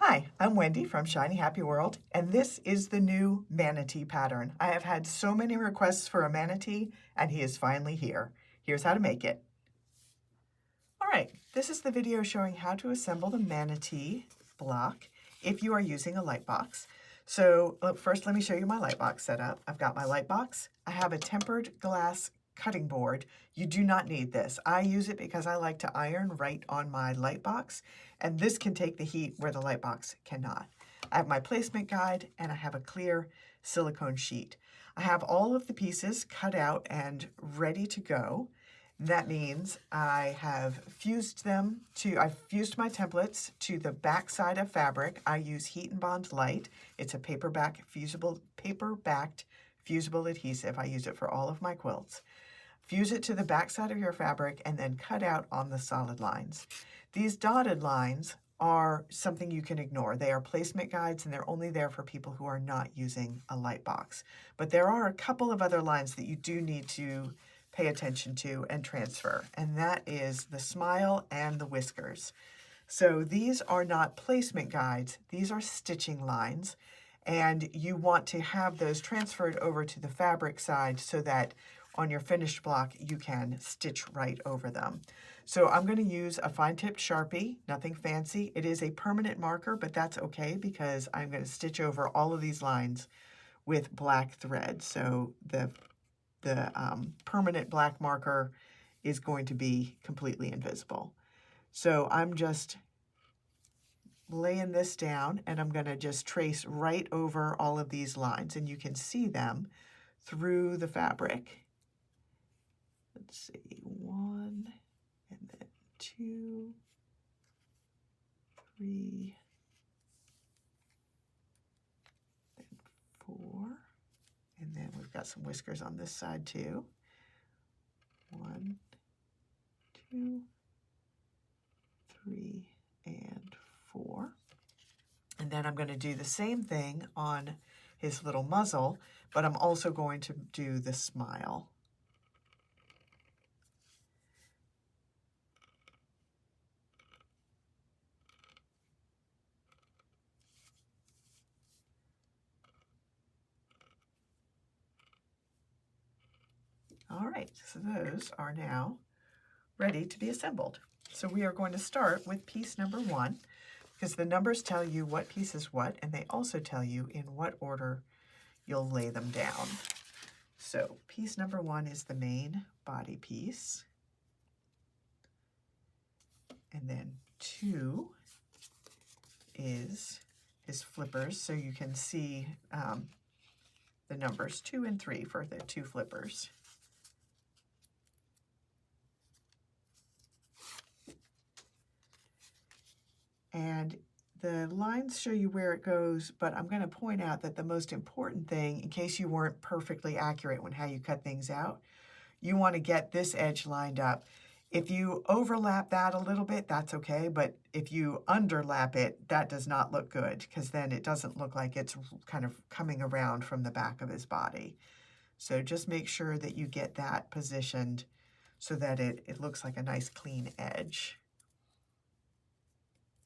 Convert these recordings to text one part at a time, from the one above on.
Hi, I'm Wendy from Shiny Happy World, and this is the new manatee pattern. I have had so many requests for a manatee, and he is finally here. Here's how to make it. All right, this is the video showing how to assemble the manatee block if you are using a light box. So first let me show you my light box setup. I've got my light box. I have a tempered glass cutting board. You do not need this. I use it because I like to iron right on my light box, and this can take the heat where the light box cannot. I have my placement guide, and I have a clear silicone sheet. I have all of the pieces cut out and ready to go. That means I have fused I've fused my templates to the back side of fabric. I use Heat and Bond Light. It's a paper-backed fusible adhesive. I use it for all of my quilts. Fuse it to the back side of your fabric and then cut out on the solid lines. These dotted lines are something you can ignore. They are placement guides and they're only there for people who are not using a light box. But there are a couple of other lines that you do need to pay attention to and transfer, and that is the smile and the whiskers. So these are not placement guides, these are stitching lines, and you want to have those transferred over to the fabric side so that on your finished block you can stitch right over them. So I'm going to use a fine-tipped Sharpie, nothing fancy. It is a permanent marker, but that's okay because I'm going to stitch over all of these lines with black thread. So the permanent black marker is going to be completely invisible. So I'm just laying this down and I'm going to just trace right over all of these lines, and you can see them through the fabric. Let's see, 1 and then 2, 3, then 4, and then we've got some whiskers on this side too. 1, 2, 3, and 4. And then I'm going to do the same thing on his little muzzle, but I'm also going to do the smile. All right, so those are now ready to be assembled. So we are going to start with piece number 1, because the numbers tell you what piece is what, and they also tell you in what order you'll lay them down. So piece number 1 is the main body piece. And then 2 is his flippers, so you can see the numbers 2 and 3 for the 2 flippers. And the lines show you where it goes, but I'm going to point out that the most important thing, in case you weren't perfectly accurate when how you cut things out, you want to get this edge lined up. If you overlap that a little bit, that's okay, but if you underlap it, that does not look good, because then it doesn't look like it's kind of coming around from the back of his body. So just make sure that you get that positioned so that it looks like a nice clean edge.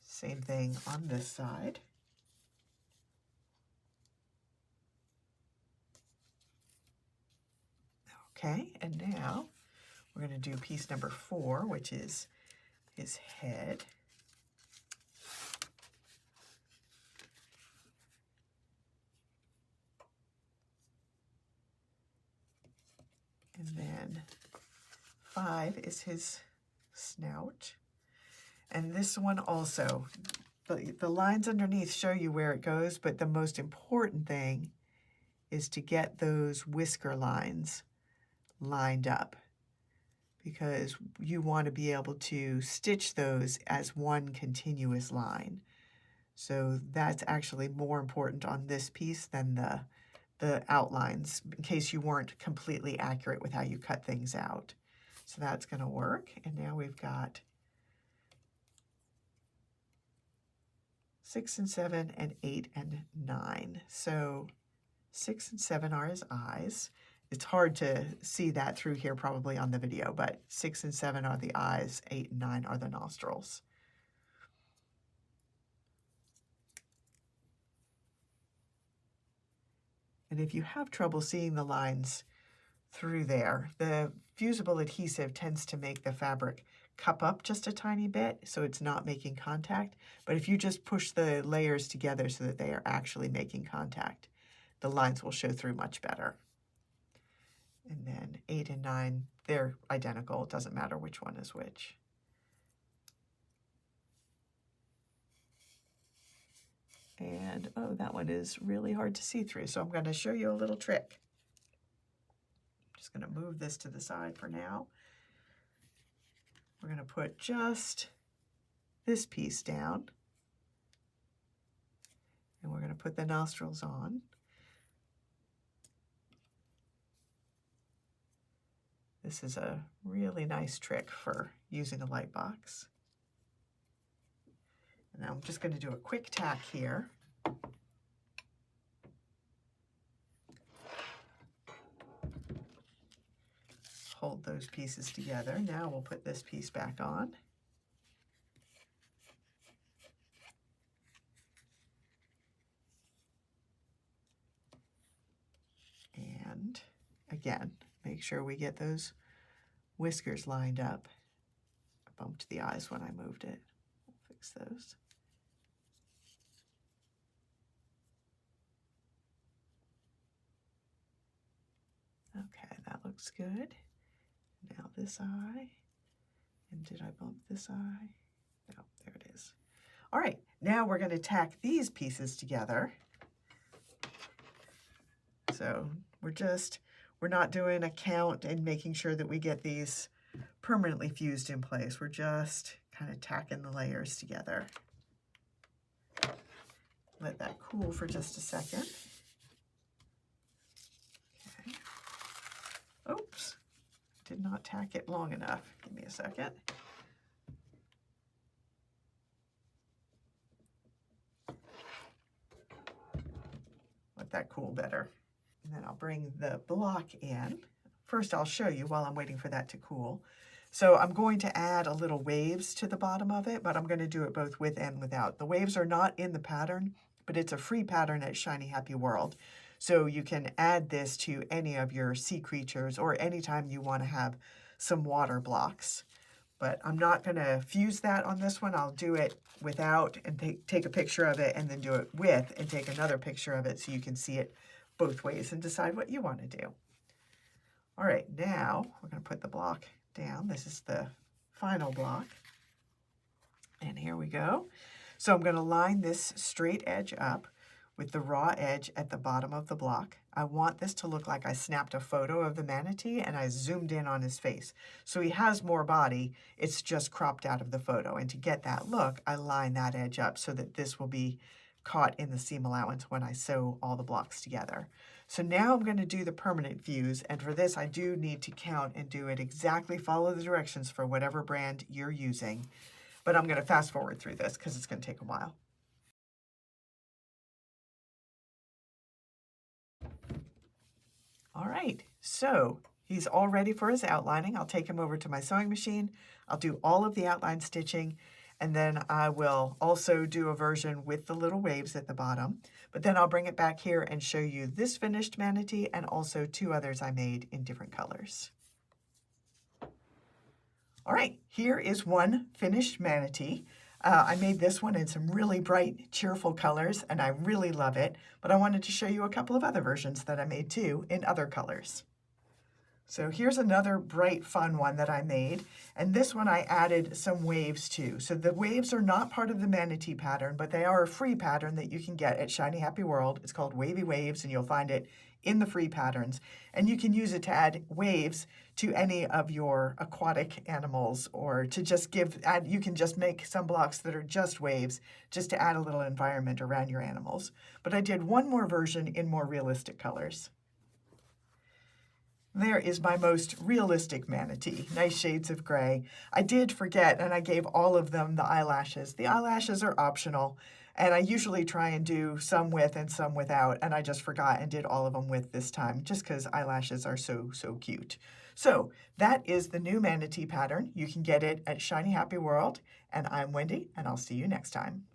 Same thing on this side. Okay, and now we're going to do piece number 4, which is his head. And then 5 is his snout. And this one also, the lines underneath show you where it goes, but the most important thing is to get those whisker lines lined up, because you want to be able to stitch those as one continuous line. So that's actually more important on this piece than the outlines, in case you weren't completely accurate with how you cut things out. So that's going to work. And now we've got 6 and 7 and 8 and 9. So 6 and 7 are his eyes. It's hard to see that through here probably on the video, but 6 and 7 are the eyes, 8 and 9 are the nostrils. And if you have trouble seeing the lines through there, the fusible adhesive tends to make the fabric cup up just a tiny bit so it's not making contact. But if you just push the layers together so that they are actually making contact, the lines will show through much better. And then 8 and 9, they're identical. It doesn't matter which one is which. And, oh, that one is really hard to see through, so I'm going to show you a little trick. I'm just going to move this to the side for now. We're going to put just this piece down, and we're going to put the nostrils on. This is a really nice trick for using a light box. And now I'm just going to do a quick tack here. Hold those pieces together. Now we'll put this piece back on. And again, make sure we get those whiskers lined up. I bumped the eyes when I moved it. We'll fix those. Okay, that looks good. Now this eye. And did I bump this eye? No, there it is. All right, now we're going to tack these pieces together. So we're not doing a count and making sure that we get these permanently fused in place. We're just kind of tacking the layers together. Let that cool for just a second. Okay. Oops, did not tack it long enough. Give me a second. Let that cool better. And then I'll bring the block in. First, I'll show you while I'm waiting for that to cool. So I'm going to add a little waves to the bottom of it, but I'm going to do it both with and without. The waves are not in the pattern, but it's a free pattern at Shiny Happy World. So you can add this to any of your sea creatures or anytime you want to have some water blocks. But I'm not going to fuse that on this one. I'll do it without and take a picture of it and then do it with and take another picture of it so you can see it both ways and decide what you want to do. All right, now we're going to put the block down. This is the final block. And here we go. So I'm going to line this straight edge up with the raw edge at the bottom of the block. I want this to look like I snapped a photo of the manatee and I zoomed in on his face. So he has more body, it's just cropped out of the photo. And to get that look, I line that edge up so that this will be caught in the seam allowance when I sew all the blocks together. So now I'm going to do the permanent fuse, and for this I do need to count and do it exactly, follow the directions for whatever brand you're using. But I'm going to fast forward through this because it's going to take a while. All right, so he's all ready for his outlining. I'll take him over to my sewing machine. I'll do all of the outline stitching, and then I will also do a version with the little waves at the bottom. But then I'll bring it back here and show you this finished manatee and also 2 others I made in different colors. All right, here is one finished manatee. I made this one in some really bright, cheerful colors, and I really love it. But I wanted to show you a couple of other versions that I made too in other colors. So here's another bright, fun one that I made, and this one I added some waves to. So the waves are not part of the manatee pattern, but they are a free pattern that you can get at Shiny Happy World. It's called Wavy Waves, and you'll find it in the free patterns. And you can use it to add waves to any of your aquatic animals, or to just you can just make some blocks that are just waves, just to add a little environment around your animals. But I did one more version in more realistic colors. There is my most realistic manatee, nice shades of gray. I did forget, and I gave all of them the eyelashes. The eyelashes are optional, and I usually try and do some with and some without, and I just forgot and did all of them with this time, just because eyelashes are so cute. So that is the new manatee pattern. You can get it at Shiny Happy World, and I'm Wendy, and I'll see you next time.